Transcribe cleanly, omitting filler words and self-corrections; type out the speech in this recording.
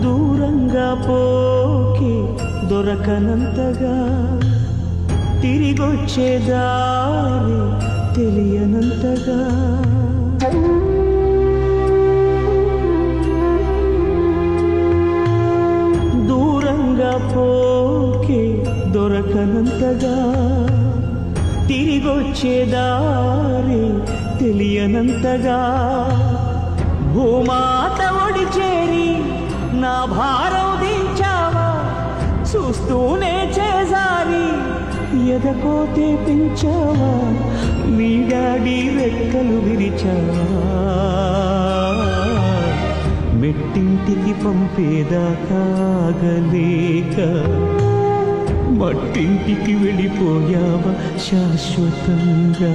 దూరంగా పోకి దొరకనంతగా తిరిగొచ్చే దారి తెలియనంతగా దూరంగా పోకి దొరకనంతగా తిరిగొచ్చే దారి తెలియనంతగా భూమాత ఒడి చేరి నా భారం దించావా చూస్తూనే చేసారి ఎదకోతే పెంచావా నీ డాడీ రెక్కలు విరిచావా మెట్టింటికి పంపేదాకాగలేక మట్టింటికి వెళ్ళిపోయావా శాశ్వతంగా